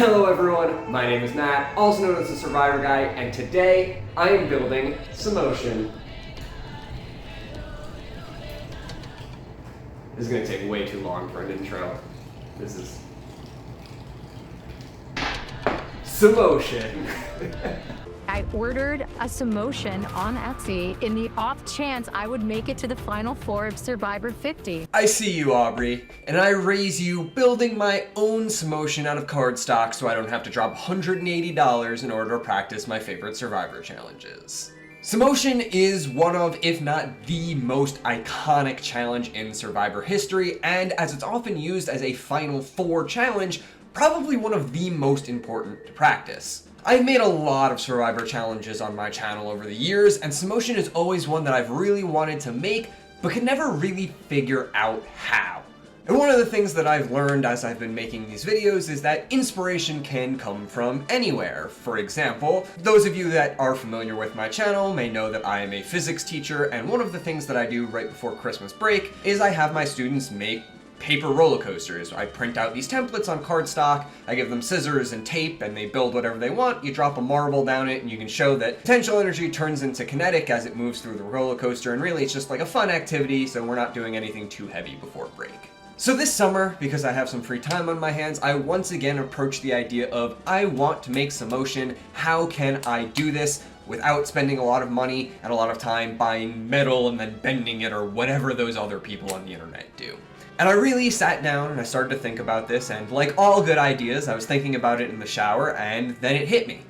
Hello everyone, my name is Matt, also known as the Survivor Guy, and today I am building Simmotion. This is going to take way too long for an intro. This is Simmotion. I ordered a Simmotion on Etsy in the off chance I would make it to the final four of Survivor 50. I see you, Aubry, and I raise you building my own Simmotion out of cardstock so I don't have to drop $180 in order to practice my favorite Survivor challenges. Simmotion is one of, if not the most iconic challenge in Survivor history, and as it's often used as a Final Four challenge, probably one of the most important to practice. I've made a lot of Survivor challenges on my channel over the years, and Simmotion is always one that I've really wanted to make, but could never really figure out how. And one of the things that I've learned as I've been making these videos is that inspiration can come from anywhere. For example, those of you that are familiar with my channel may know that I am a physics teacher, and one of the things that I do right before Christmas break is I have my students make paper roller coasters. I print out these templates on cardstock, I give them scissors and tape, and they build whatever they want. You drop a marble down it, and you can show that potential energy turns into kinetic as it moves through the roller coaster, and really it's just like a fun activity, so we're not doing anything too heavy before break. So this summer, because I have some free time on my hands, I once again approached the idea of, I want to make Simmotion. How can I do this without spending a lot of money and a lot of time buying metal and then bending it or whatever those other people on the internet do? And I really sat down and I started to think about this, and like all good ideas, I was thinking about it in the shower, and then it hit me.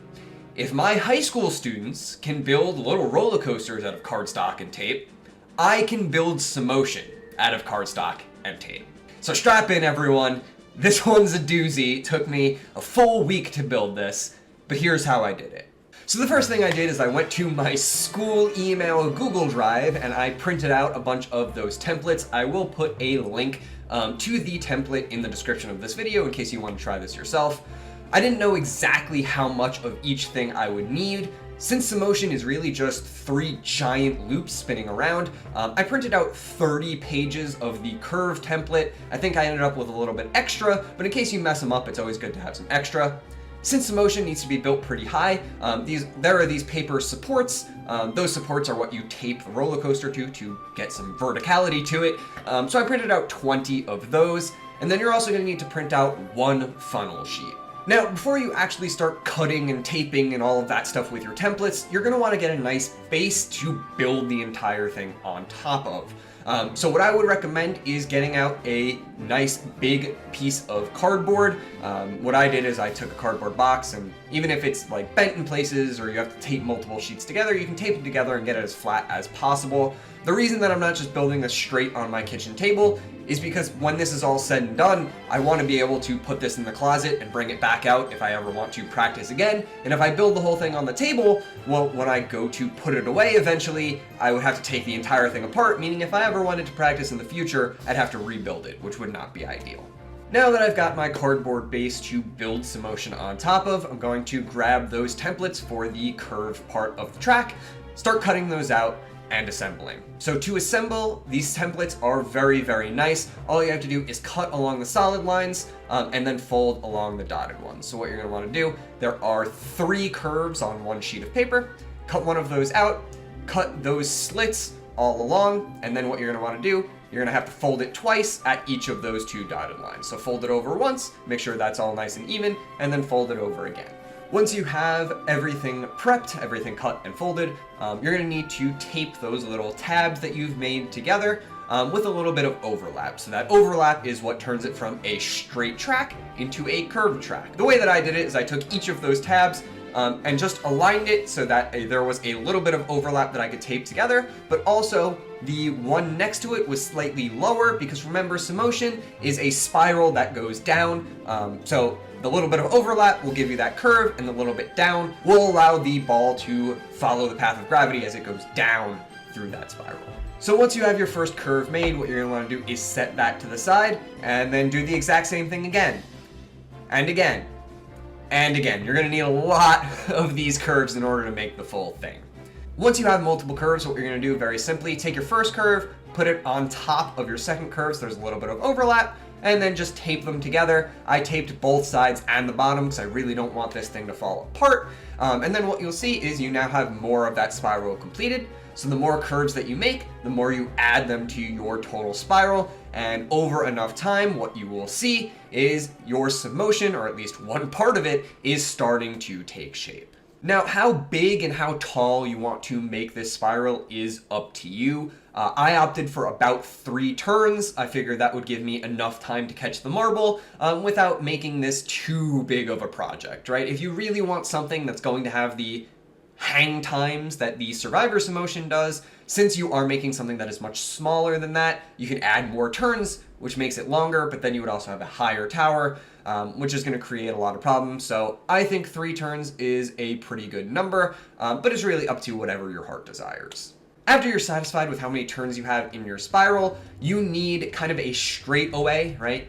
If my high school students can build little roller coasters out of cardstock and tape, I can build Simmotion out of cardstock and tape. So strap in, everyone. This one's a doozy. It took me a full week to build this, but here's how I did it. So the first thing I did is I went to my school email Google Drive and I printed out a bunch of those templates. I will put a link to the template in the description of this video in case you want to try this yourself. I didn't know exactly how much of each thing I would need. Since Simmotion is really just 3 giant loops spinning around, I printed out 30 pages of the curve template. I think I ended up with a little bit extra, but in case you mess them up, it's always good to have some extra. Since Simmotion needs to be built pretty high, there are these paper supports. Those supports are what you tape the roller coaster to get some verticality to it. So I printed out 20 of those, and then you're also going to need to print out 1 funnel sheet. Now, before you actually start cutting and taping and all of that stuff with your templates, you're going to want to get a nice base to build the entire thing on top of. So what I would recommend is getting out a nice big piece of cardboard. What I did is I took a cardboard box, and even if it's like bent in places or you have to tape multiple sheets together, you can tape it together and get it as flat as possible. The reason that I'm not just building this straight on my kitchen table is because when this is all said and done, I want to be able to put this in the closet and bring it back out if I ever want to practice again. And if I build the whole thing on the table, well, when I go to put it away eventually, I would have to take the entire thing apart, meaning if I ever wanted to practice in the future, I'd have to rebuild it, which would not be ideal. Now that I've got my cardboard base to build Simmotion on top of, I'm going to grab those templates for the curved part of the track, start cutting those out, and assembling. So to assemble, these templates are very, very nice. All you have to do is cut along the solid lines and then fold along the dotted ones. So what you're gonna wanna do, there are 3 curves on 1 sheet of paper. Cut one of those out, cut those slits all along, and then what you're gonna wanna do, you're gonna have to fold it twice at each of those 2 dotted lines. So fold it over once, make sure that's all nice and even, and then fold it over again. Once you have everything prepped, everything cut and folded, you're going to need to tape those little tabs that you've made together with a little bit of overlap. So that overlap is what turns it from a straight track into a curved track. The way that I did it is I took each of those tabs and just aligned it so that there was a little bit of overlap that I could tape together, but also the one next to it was slightly lower because remember, Simmotion is a spiral that goes down. So the little bit of overlap will give you that curve, and the little bit down will allow the ball to follow the path of gravity as it goes down through that spiral. So once you have your first curve made, what you're going to want to do is set that to the side, and then do the exact same thing again, and again, and again. You're going to need a lot of these curves in order to make the full thing. Once you have multiple curves, what you're going to do very simply, take your first curve, put it on top of your second curve so there's a little bit of overlap, and then just tape them together. I taped both sides and the bottom because I really don't want this thing to fall apart. And then what you'll see is you now have more of that spiral completed. So the more curves that you make, the more you add them to your total spiral, and over enough time, what you will see is your Simmotion, or at least one part of it, is starting to take shape. Now, how big and how tall you want to make this spiral is up to you. I opted for about 3 turns. I figured that would give me enough time to catch the marble without making this too big of a project, right? If you really want something that's going to have the hang times that the Survivor Simmotion does, since you are making something that is much smaller than that, you can add more turns, which makes it longer, but then you would also have a higher tower, which is going to create a lot of problems. So I think 3 turns is a pretty good number, but it's really up to whatever your heart desires. After you're satisfied with how many turns you have in your spiral, you need kind of a straightaway, right?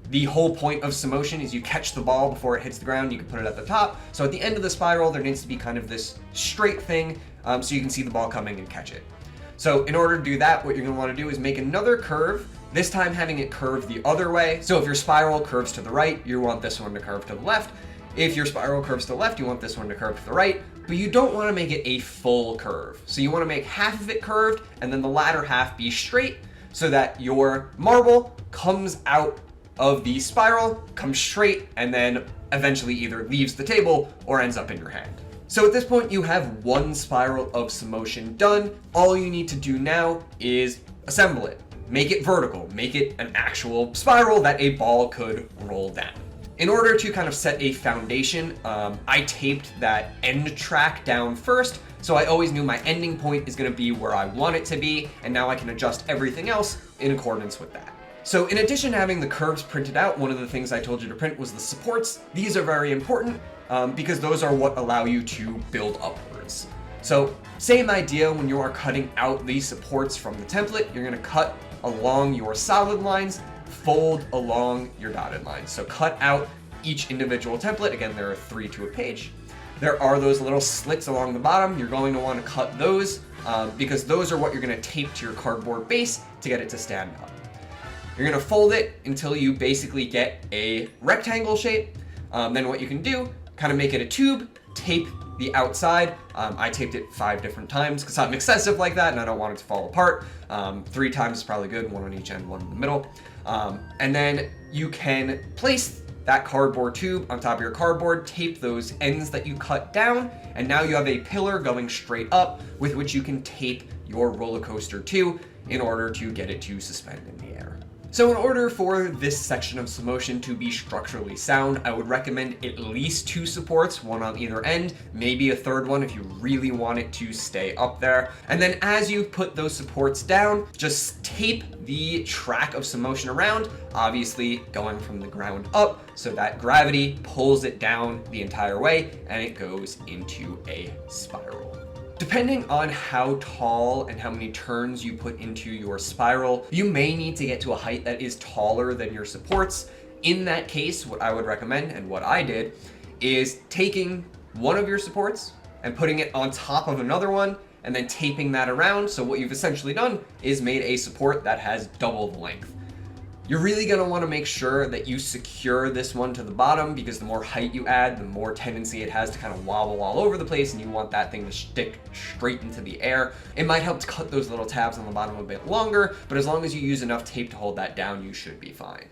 The whole point of Simmotion is you catch the ball before it hits the ground, you can put it at the top. So at the end of the spiral, there needs to be kind of this straight thing so you can see the ball coming and catch it. So in order to do that, what you're going to want to do is make another curve, this time having it curve the other way. So if your spiral curves to the right, you want this one to curve to the left. If your spiral curves to the left, you want this one to curve to the right, but you don't want to make it a full curve. So you want to make half of it curved and then the latter half be straight so that your marble comes out of the spiral, comes straight, and then eventually either leaves the table or ends up in your hand. So at this point, you have one spiral of Simmotion done. All you need to do now is assemble it. Make it vertical, make it an actual spiral that a ball could roll down. In order to kind of set a foundation, I taped that end track down first, so I always knew my ending point is going to be where I want it to be, and now I can adjust everything else in accordance with that. So in addition to having the curves printed out, one of the things I told you to print was the supports. These are very important because those are what allow you to build upwards. So same idea when you are cutting out these supports from the template, you're going to cut along your solid lines, fold along your dotted lines. So cut out each individual template. Again, there are 3 to a page. There are those little slits along the bottom. You're going to want to cut those because those are what you're going to tape to your cardboard base to get it to stand up. You're going to fold it until you basically get a rectangle shape. Then what you can do, kind of make it a tube, tape the outside. I taped it 5 different times because I'm excessive like that and I don't want it to fall apart. 3 times is probably good, 1 on each end, 1 in the middle. And then you can place that cardboard tube on top of your cardboard, tape those ends that you cut down, and now you have a pillar going straight up with which you can tape your roller coaster to in order to get it to suspend in the air. So in order for this section of Simmotion to be structurally sound, I would recommend at least 2 supports, 1 on either end, maybe a 3rd one if you really want it to stay up there. And then as you put those supports down, just tape the track of Simmotion around, obviously going from the ground up so that gravity pulls it down the entire way and it goes into a spiral. Depending on how tall and how many turns you put into your spiral, you may need to get to a height that is taller than your supports. In that case, what I would recommend, and what I did, is taking one of your supports and putting it on top of another one, and then taping that around. So what you've essentially done is made a support that has double the length. You're really going to want to make sure that you secure this one to the bottom because the more height you add, the more tendency it has to kind of wobble all over the place and you want that thing to stick straight into the air. It might help to cut those little tabs on the bottom a bit longer, but as long as you use enough tape to hold that down, you should be fine.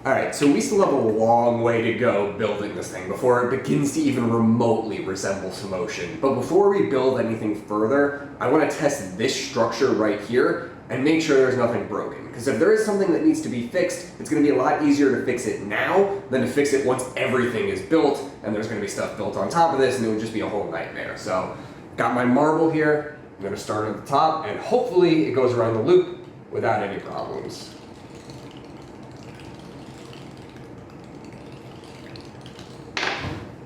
Alright, so we still have a long way to go building this thing before it begins to even remotely resemble Simmotion. But before we build anything further, I want to test this structure right here and make sure there's nothing broken. Because if there is something that needs to be fixed, it's going to be a lot easier to fix it now than to fix it once everything is built and there's going to be stuff built on top of this and it would just be a whole nightmare. So, got my marble here, I'm going to start at the top and hopefully it goes around the loop without any problems.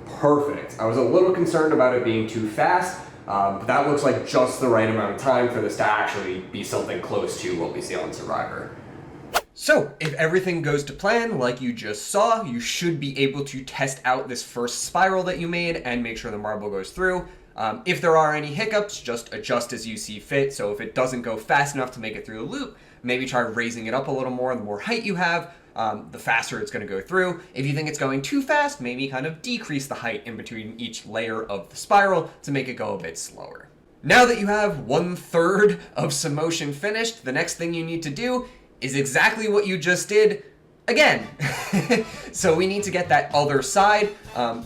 Perfect. I was a little concerned about it being too fast, but that looks like just the right amount of time for this to actually be something close to what we see on Survivor. So, if everything goes to plan, like you just saw, you should be able to test out this first spiral that you made and make sure the marble goes through. If there are any hiccups, just adjust as you see fit. So if it doesn't go fast enough to make it through the loop, maybe try raising it up a little more the more height you have. the faster it's going to go through. If you think it's going too fast, maybe kind of decrease the height in between each layer of the spiral to make it go a bit slower. Now that you have 1/3 of Simmotion finished, the next thing you need to do is exactly what you just did again. So we need to get that other side.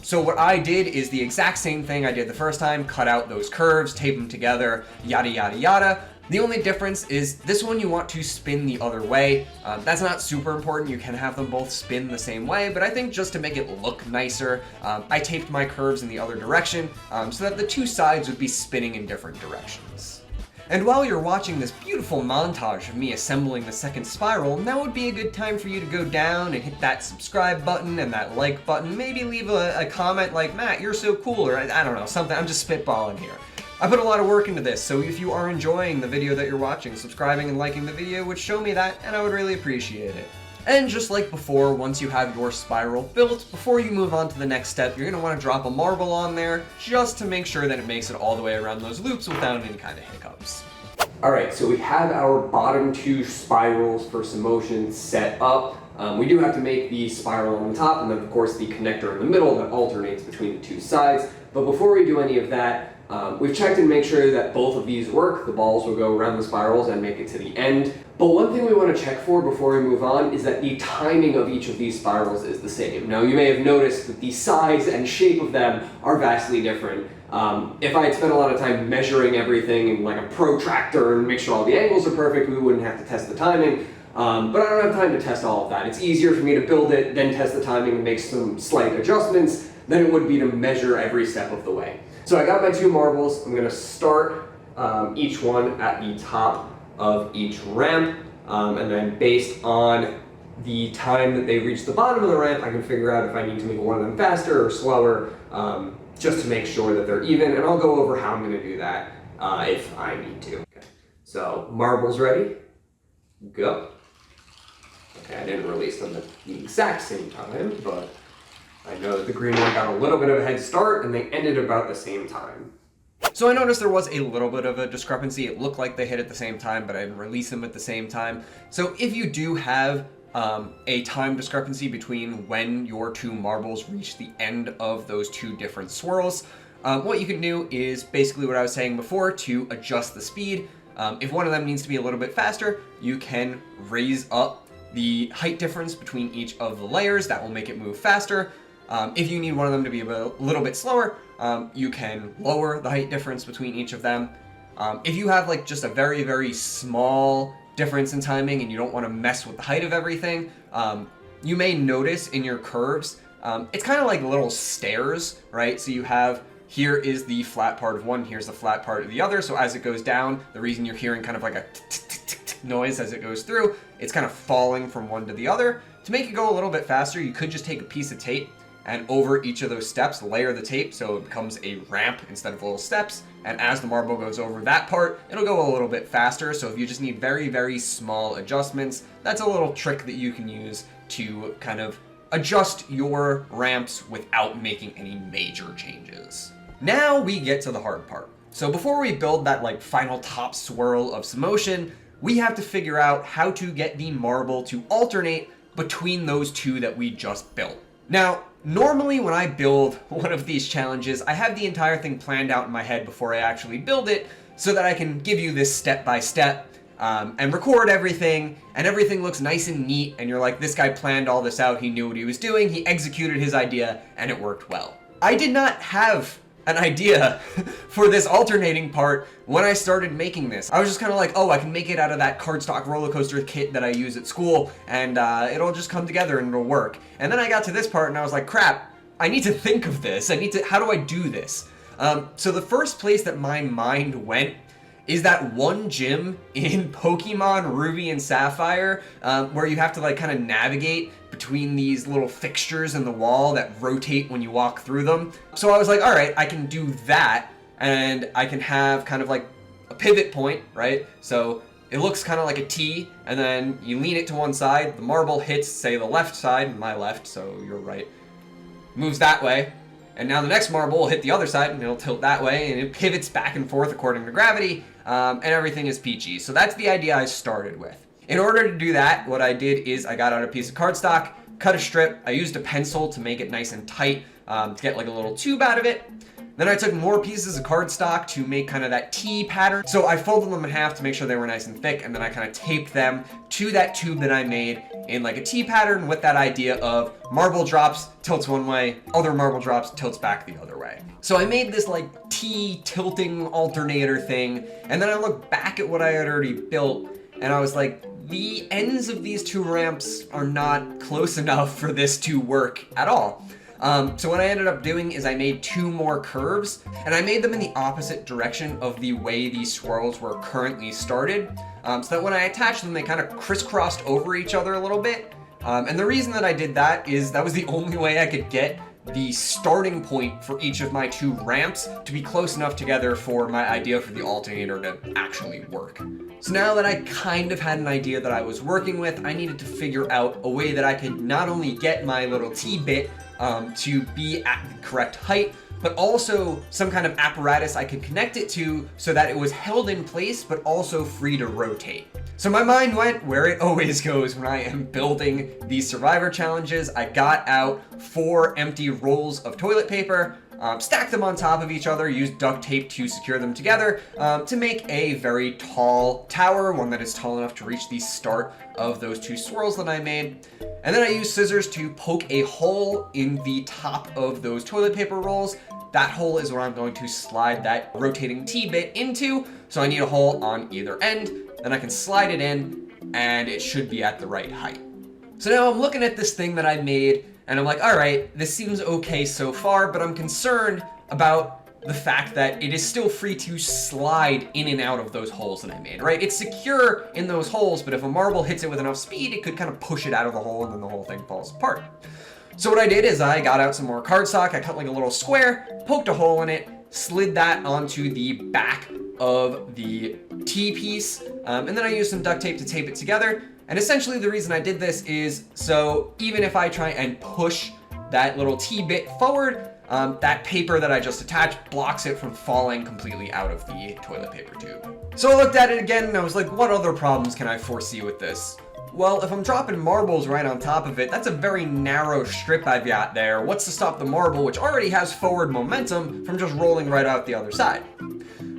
So what I did is the exact same thing I did the first time, cut out those curves, tape them together, yada yada yada. The only difference is this one you want to spin the other way. That's not super important, you can have them both spin the same way, but I think just to make it look nicer, I taped my curves in the other direction so that the two sides would be spinning in different directions. And while you're watching this beautiful montage of me assembling the second spiral, now would be a good time for you to go down and hit that subscribe button and that like button, maybe leave a comment like, Matt, you're so cool, or I don't know, something, I'm just spitballing here. I put a lot of work into this, so if you are enjoying the video that you're watching, subscribing and liking the video would show me that, and I would really appreciate it. And just like before, once you have your spiral built, before you move on to the next step, you're going to want to drop a marble on there, just to make sure that it makes it all the way around those loops without any kind of hiccups. Alright, so we have our bottom two spirals for Simmotion set up. We do have to make the spiral on the top, and then of course the connector in the middle that alternates between the two sides. But before we do any of that, we've checked and make sure that both of these work. The balls will go around the spirals and make it to the end. But one thing we want to check for before we move on is that the timing of each of these spirals is the same. Now you may have noticed that the size and shape of them are vastly different. If I had spent a lot of time measuring everything in like a protractor and make sure all the angles are perfect, we wouldn't have to test the timing. But I don't have time to test all of that. It's easier for me to build it, then test the timing and make some slight adjustments than it would be to measure every step of the way. So I got my two marbles. I'm going to start each one at the top of each ramp, and then based on the time that they reach the bottom of the ramp, I can figure out if I need to make one of them faster or slower, just to make sure that they're even, and I'll go over how I'm going to do that if I need to. Okay. So marbles ready? Go. Okay, I didn't release them at the exact same time, but I know that the green one got a little bit of a head start and they ended about the same time. So I noticed there was a little bit of a discrepancy. It looked like they hit at the same time, but I didn't release them at the same time. So if you do have a time discrepancy between when your two marbles reach the end of those two different swirls, what you can do is basically what I was saying before to adjust the speed. If one of them needs to be a little bit faster, you can raise up the height difference between each of the layers. That will make it move faster. If you need one of them to be a little bit slower, you can lower the height difference between each of them. If you have like just a very, very small difference in timing and you don't want to mess with the height of everything, you may notice in your curves, it's kind of like little stairs, right? So you have, here is the flat part of one, here's the flat part of the other. So as it goes down, the reason you're hearing kind of like a noise as it goes through, it's kind of falling from one to the other. To make it go a little bit faster, you could just take a piece of tape and over each of those steps, layer the tape so it becomes a ramp instead of little steps. And as the marble goes over that part, it'll go a little bit faster. So if you just need very, very small adjustments, that's a little trick that you can use to kind of adjust your ramps without making any major changes. Now we get to the hard part. So before we build that like final top swirl of Simmotion, we have to figure out how to get the marble to alternate between those two that we just built. Now, normally when I build one of these challenges, I have the entire thing planned out in my head before I actually build it so that I can give you this step by step and record everything, and everything looks nice and neat, and you're like, this guy planned all this out, he knew what he was doing, he executed his idea, and it worked well. I did not have an idea for this alternating part when I started making this. I was just kind of like, oh, I can make it out of that cardstock roller coaster kit that I use at school, and it'll just come together and it'll work. And then I got to this part and I was like, crap, I need to think of this. How do I do this? So the first place that my mind went is that one gym in Pokemon Ruby and Sapphire where you have to like kind of navigate between these little fixtures in the wall that rotate when you walk through them. So I was like, all right, I can do that, and I can have kind of like a pivot point, right? So it looks kind of like a T, and then you lean it to one side, the marble hits, say, the left side, my left, so your right, moves that way, and now the next marble will hit the other side, and it'll tilt that way, and it pivots back and forth according to gravity, and everything is peachy. So that's the idea I started with. In order to do that, what I did is I got out a piece of cardstock, cut a strip. I used a pencil to make it nice and tight to get like a little tube out of it. Then I took more pieces of cardstock to make kind of that T pattern. So I folded them in half to make sure they were nice and thick, and then I kind of taped them to that tube that I made in like a T pattern with that idea of marble drops, tilts one way, other marble drops, tilts back the other way. So I made this like T tilting alternator thing, and then I looked back at what I had already built, and I was like, the ends of these two ramps are not close enough for this to work at all. So what I ended up doing is I made two more curves, and I made them in the opposite direction of the way these swirls were currently started, so that when I attached them, they kind of crisscrossed over each other a little bit. And the reason that I did that is that was the only way I could get the starting point for each of my two ramps to be close enough together for my idea for the alternator to actually work. So now that I kind of had an idea that I was working with, I needed to figure out a way that I could not only get my little T-bit to be at the correct height, but also some kind of apparatus I could connect it to so that it was held in place, but also free to rotate. So my mind went where it always goes when I am building these survivor challenges. I got out 4 empty rolls of toilet paper, stacked them on top of each other, used duct tape to secure them together to make a very tall tower, one that is tall enough to reach the start of those 2 swirls that I made. And then I used scissors to poke a hole in the top of those toilet paper rolls. That hole is where I'm going to slide that rotating T-bit into, so I need a hole on either end. Then I can slide it in, and it should be at the right height. So now I'm looking at this thing that I made, and I'm like, all right, this seems okay so far, but I'm concerned about the fact that it is still free to slide in and out of those holes that I made, right? It's secure in those holes, but if a marble hits it with enough speed, it could kind of push it out of the hole, and then the whole thing falls apart. So what I did is I got out some more cardstock, I cut like a little square, poked a hole in it, slid that onto the back of the T-piece, and then I used some duct tape to tape it together. And essentially the reason I did this is so even if I try and push that little T-bit forward, that paper that I just attached blocks it from falling completely out of the toilet paper tube. So I looked at it again and I was like, what other problems can I foresee with this? Well, if I'm dropping marbles right on top of it, that's a very narrow strip I've got there. What's to stop the marble, which already has forward momentum, from just rolling right out the other side?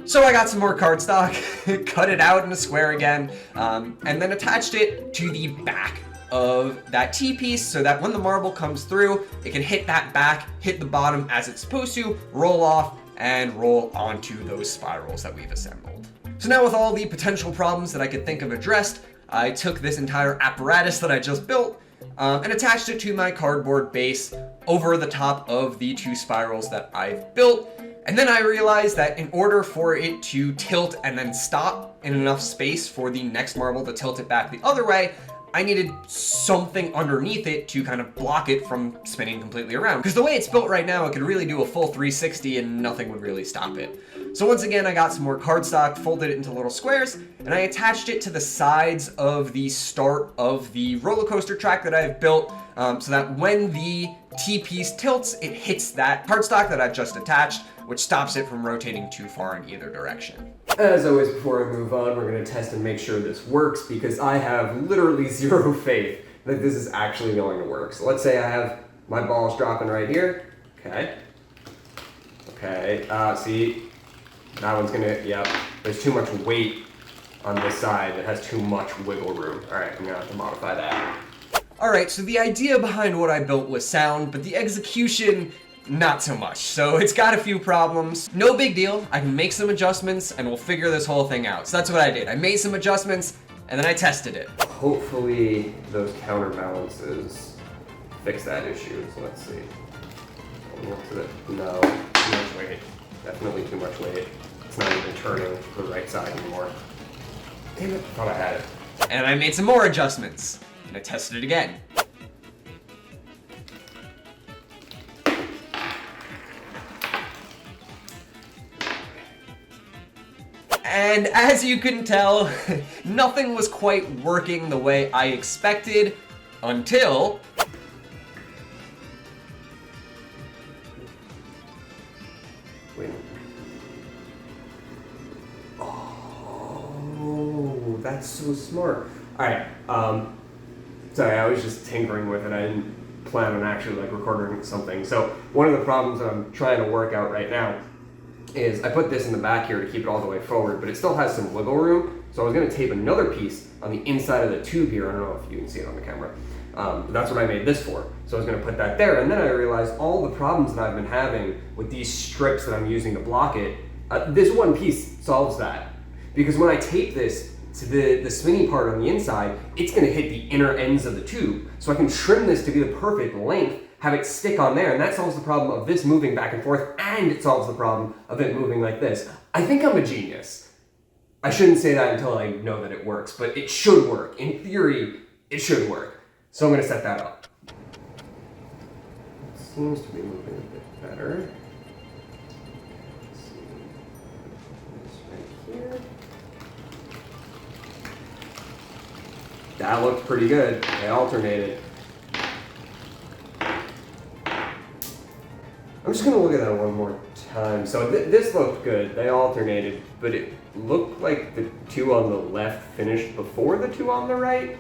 So I got some more cardstock, cut it out in a square again, and then attached it to the back of that T-piece so that when the marble comes through, it can hit that back, hit the bottom as it's supposed to, roll off, and roll onto those spirals that we've assembled. So now with all the potential problems that I could think of addressed, I took this entire apparatus that I just built and attached it to my cardboard base over the top of the 2 spirals that I've built. And then I realized that in order for it to tilt and then stop in enough space for the next marble to tilt it back the other way, I needed something underneath it to kind of block it from spinning completely around. Because the way it's built right now, it could really do a full 360 and nothing would really stop it. So once again, I got some more cardstock, folded it into little squares, and I attached it to the sides of the start of the roller coaster track that I've built, so that when the T-piece tilts, it hits that cardstock that I've just attached, which stops it from rotating too far in either direction. As always, before I move on, we're going to test and make sure this works, because I have literally zero faith that this is actually going to work. So let's say I have my balls dropping right here. Okay. See, that one's gonna, yep, there's too much weight on this side. It has too much wiggle room. All right, I'm gonna have to modify that. All right, so the idea behind what I built was sound, but the execution, not so much. So it's got a few problems. No big deal. I can make some adjustments and we'll figure this whole thing out. So that's what I did. I made some adjustments and then I tested it. Hopefully those counterbalances fix that issue. So let's see. No, too much weight. Definitely too much weight. It's not even turning the right side anymore. Damn it, I thought I had it. And I made some more adjustments. And I tested it again. And as you can tell, nothing was quite working the way I expected until... Wait. Oh, that's so smart. Alright, sorry, I was just tinkering with it. I didn't plan on actually like recording something. So one of the problems that I'm trying to work out right now is I put this in the back here to keep it all the way forward, but it still has some wiggle room. So I was going to tape another piece on the inside of the tube here. I don't know if you can see it on the camera. But that's what I made this for. So I was going to put that there, and then I realized all the problems that I've been having with these strips that I'm using to block it, this one piece solves that. Because when I tape this to the spinny part on the inside, it's going to hit the inner ends of the tube. So I can trim this to be the perfect length, have it stick on there, and that solves the problem of this moving back and forth, and it solves the problem of it moving like this. I think I'm a genius. I shouldn't say that until I know that it works, but it should work. In theory, it should work. So I'm going to set that up. It seems to be moving a bit better. Let's see. This right here. That looked pretty good. They alternated. I'm just going to look at that one more time. So this looked good. They alternated, but it looked like the two on the left finished before the two on the right.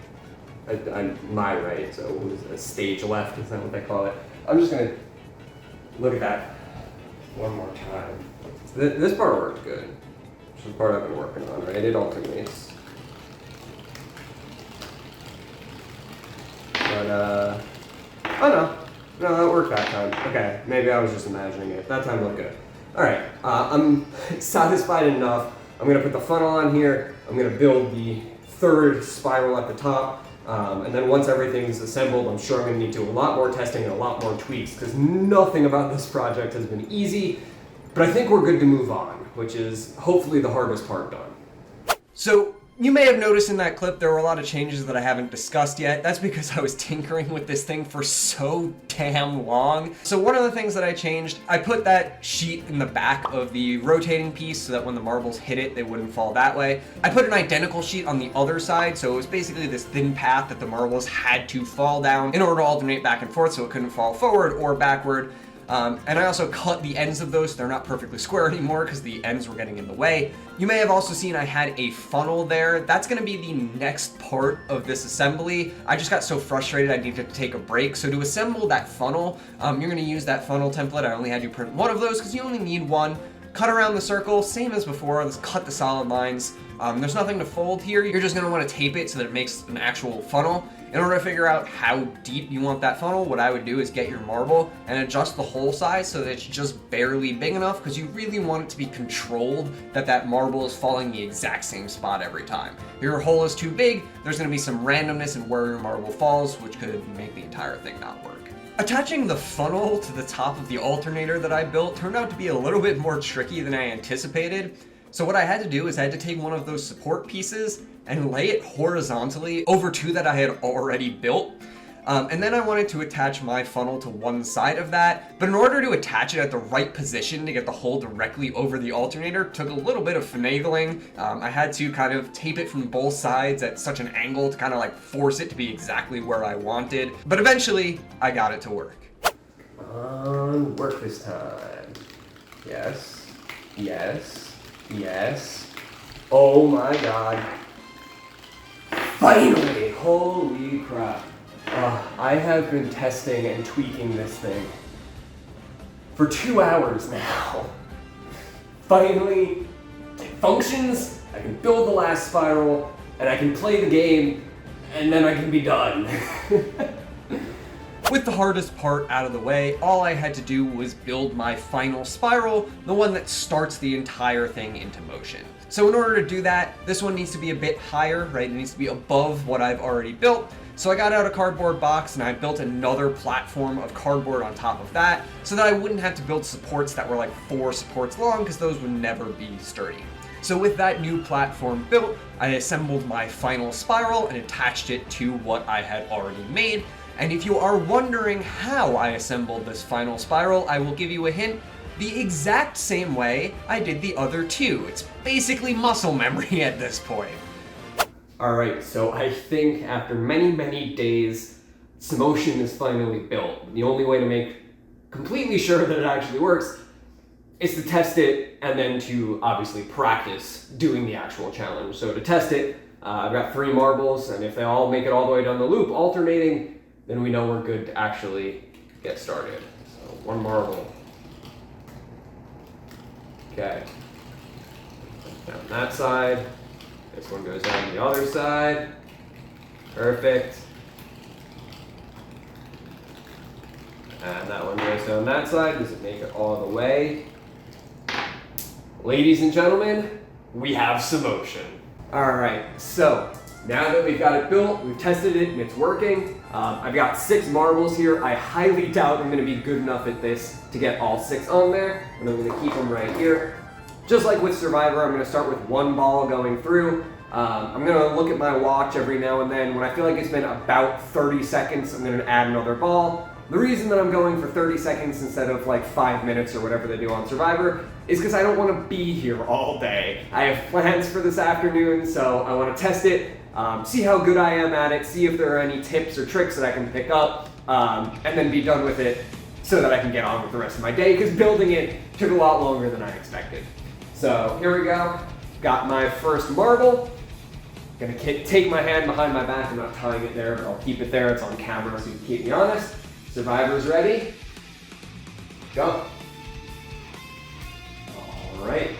On my right, so it was a stage left, is that what they call it? I'm just going to look at that one more time. This part worked good. Which is the part I've been working on, right? It alternates. But, oh no. No, that worked that time. Okay, maybe I was just imagining it. That time looked good. Alright, I'm satisfied enough. I'm going to put the funnel on here. I'm going to build the third spiral at the top. And then once everything's assembled, I'm sure I'm going to need to do a lot more testing and a lot more tweaks, because nothing about this project has been easy. But I think we're good to move on, which is hopefully the hardest part done. So, you may have noticed in that clip there were a lot of changes that I haven't discussed yet. That's because I was tinkering with this thing for so damn long. So one of the things that I changed, I put that sheet in the back of the rotating piece so that when the marbles hit it, they wouldn't fall that way. I put an identical sheet on the other side, so it was basically this thin path that the marbles had to fall down in order to alternate back and forth so it couldn't fall forward or backward. And I also cut the ends of those so they're not perfectly square anymore because the ends were getting in the way. You may have also seen I had a funnel there. That's going to be the next part of this assembly. I just got so frustrated I needed to take a break. So to assemble that funnel, you're going to use that funnel template. I only had you print one of those because you only need one. Cut around the circle, same as before. Let's cut the solid lines. There's nothing to fold here. You're just going to want to tape it so that it makes an actual funnel. In order to figure out how deep you want that funnel, what I would do is get your marble and adjust the hole size so that it's just barely big enough, because you really want it to be controlled that that marble is falling the exact same spot every time. If your hole is too big, there's going to be some randomness in where your marble falls, which could make the entire thing not work. Attaching the funnel to the top of the alternator that I built turned out to be a little bit more tricky than I anticipated. So what I had to do is I had to take one of those support pieces and lay it horizontally over two that I had already built. And then I wanted to attach my funnel to one side of that. But in order to attach it at the right position to get the hole directly over the alternator, took a little bit of finagling. I had to kind of tape it from both sides at such an angle to kind of like force it to be exactly where I wanted. But eventually, I got it to work. Work this time. Yes, yes, yes. Oh my God. Finally! Holy crap. I have been testing and tweaking this thing for 2 hours now. Finally, it functions, I can build the last spiral, and I can play the game, and then I can be done. With the hardest part out of the way, all I had to do was build my final spiral, the one that starts the entire thing into motion. So in order to do that, this one needs to be a bit higher, right? It needs to be above what I've already built. So I got out a cardboard box and I built another platform of cardboard on top of that so that I wouldn't have to build supports that were like 4 supports long, because those would never be sturdy. So with that new platform built, I assembled my final spiral and attached it to what I had already made. And if you are wondering how I assembled this final spiral, I will give you a hint. The exact same way I did the other two. It's basically muscle memory at this point. Alright, so I think after many, many days, Simmotion is finally built. The only way to make completely sure that it actually works is to test it and then to obviously practice doing the actual challenge. So to test it, I've got 3 marbles, and if they all make it all the way down the loop, alternating, then we know we're good to actually get started. So 1 marble. Okay. Down that side. This one goes down the other side. Perfect. And that one goes down that side. Does it make it all the way? Ladies and gentlemen, we have Simmotion. Alright, so now that we've got it built, we've tested it, and it's working. I've got 6 marbles here. I highly doubt I'm going to be good enough at this to get all 6 on there, and I'm going to keep them right here. Just like with Survivor, I'm going to start with 1 ball going through. I'm going to look at my watch every now and then. When I feel like it's been about 30 seconds, I'm going to add another ball. The reason that I'm going for 30 seconds instead of like 5 minutes or whatever they do on Survivor is because I don't want to be here all day. I have plans for this afternoon, so I want to test it, see how good I am at it, see if there are any tips or tricks that I can pick up, and then be done with it so that I can get on with the rest of my day, because building it took a lot longer than I expected. So here we go. Got my first marble. Gonna take my hand behind my back. I'm not tying it there, but I'll keep it there. It's on camera so you can keep me honest. Survivor's ready. Go. All right.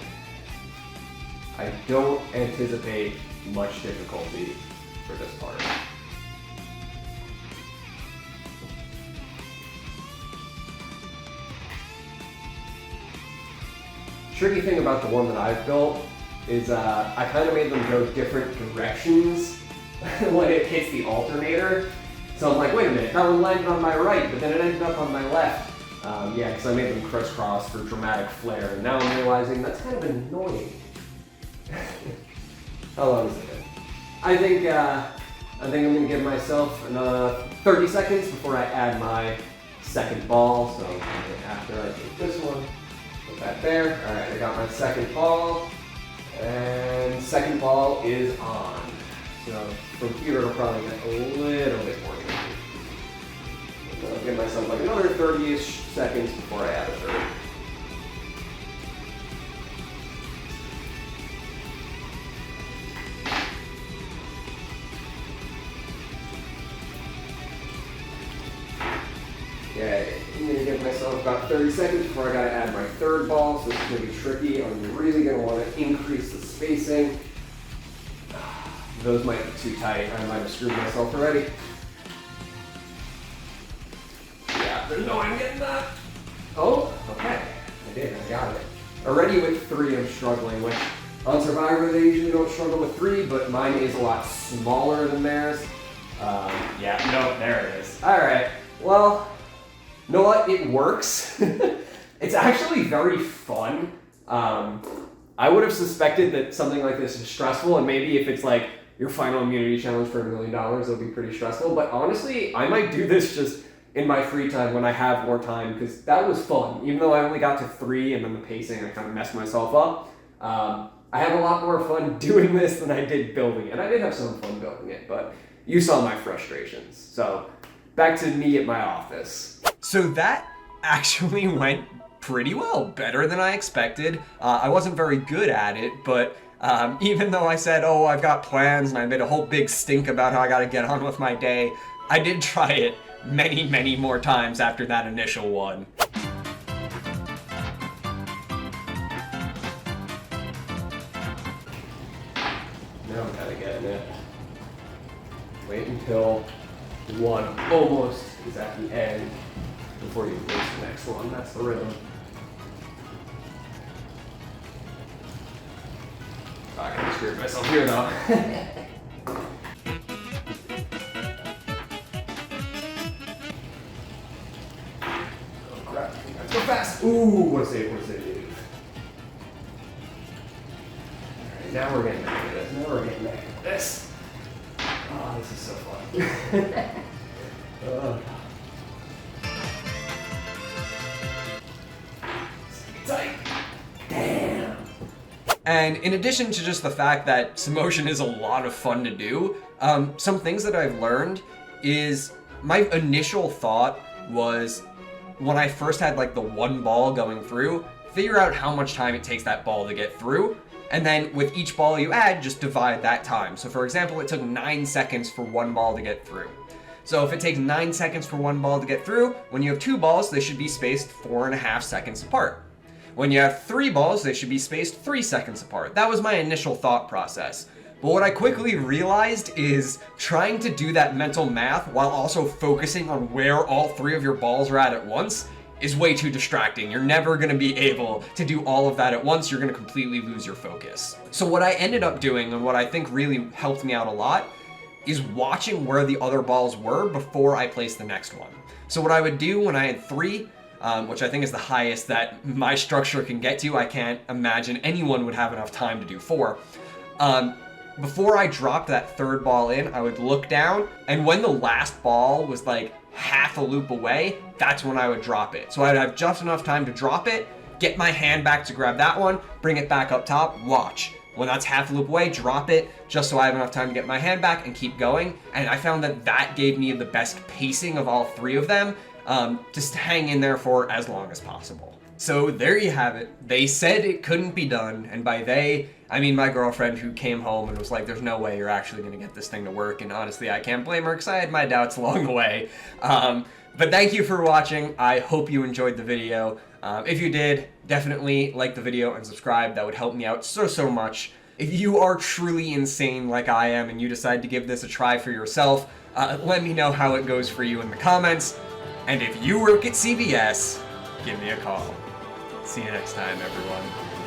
I don't anticipate much difficulty for this part. Tricky thing about the one that I've built is I kind of made them go different directions when it hits the alternator. So I'm like, wait a minute, that one landed on my right, but then it ended up on my left. Yeah, because I made them crisscross for dramatic flair, and now I'm realizing that's kind of annoying. How long has it been? I think I'm gonna give myself another 30 seconds before I add my second ball. So after I take this one, put that there. All right, I got my second ball, and second ball is on. So from here it'll probably get a little bit more. I'll give myself like another 30-ish seconds before I add a third. Okay, I'm gonna give myself about 30 seconds before I gotta add my third ball, so this is gonna be tricky. I'm really gonna wanna increase the spacing. Those might be too tight. I might have screwed myself already. Yeah, there's no way I'm getting that. Oh, okay. I did, I got it. Already with 3 I'm struggling with. On Survivor they usually don't struggle with 3, but mine is a lot smaller than theirs. Yeah, no, there it is. Alright, well, you know what? It works. It's actually very fun. I would have suspected that something like this is stressful, and maybe if it's like your final immunity challenge for $1 million, it'll be pretty stressful. But honestly, I might do this just in my free time when I have more time, because that was fun. Even though I only got to 3 and then the pacing, I kind of messed myself up. I have a lot more fun doing this than I did building it. I did have some fun building it, but you saw my frustrations. So back to me at my office. So that actually went pretty well, better than I expected. I wasn't very good at it, but even though I said, oh, I've got plans, and I made a whole big stink about how I gotta get on with my day, I did try it many, many more times after that initial one. Now we gotta get in it. Wait until one almost is at the end before you face the next one. That's the rhythm. I kind of screwed myself here though. Oh crap, let's go fast. Ooh, what a save, what a save. Alright, now we're getting back to this. Now we're getting back to this. Oh, this is so fun. Oh. Tight. Damn. And in addition to just the fact that Simmotion is a lot of fun to do, some things that I've learned is my initial thought was when I first had like the one ball going through, figure out how much time it takes that ball to get through, and then with each ball you add, just divide that time. So for example, it took 9 seconds for one ball to get through. So if it takes 9 seconds for one ball to get through, when you have 2 balls, they should be spaced 4.5 seconds apart. When you have 3 balls, they should be spaced 3 seconds apart. That was my initial thought process. But what I quickly realized is trying to do that mental math while also focusing on where all 3 of your balls are at once is way too distracting. You're never gonna be able to do all of that at once. You're gonna completely lose your focus. So what I ended up doing, and what I think really helped me out a lot, is watching where the other balls were before I placed the next one. So what I would do when I had 3, which I think is the highest that my structure can get to, I can't imagine anyone would have enough time to do 4. Before I dropped that 3rd ball in, I would look down, and when the last ball was like half a loop away, that's when I would drop it. So I'd have just enough time to drop it, get my hand back to grab that one, bring it back up top, watch. When that's half a loop away, drop it, just so I have enough time to get my hand back and keep going. And I found that that gave me the best pacing of all 3 of them, just hang in there for as long as possible. So there you have it. They said it couldn't be done, and by they, I mean my girlfriend, who came home and was like, there's no way you're actually gonna get this thing to work, and honestly I can't blame her because I had my doubts along the way. But thank you for watching. I hope you enjoyed the video. If you did, definitely like the video and subscribe. That would help me out so much. If you are truly insane like I am and you decide to give this a try for yourself, let me know how it goes for you in the comments. And if you work at CVS, give me a call. See you next time, everyone.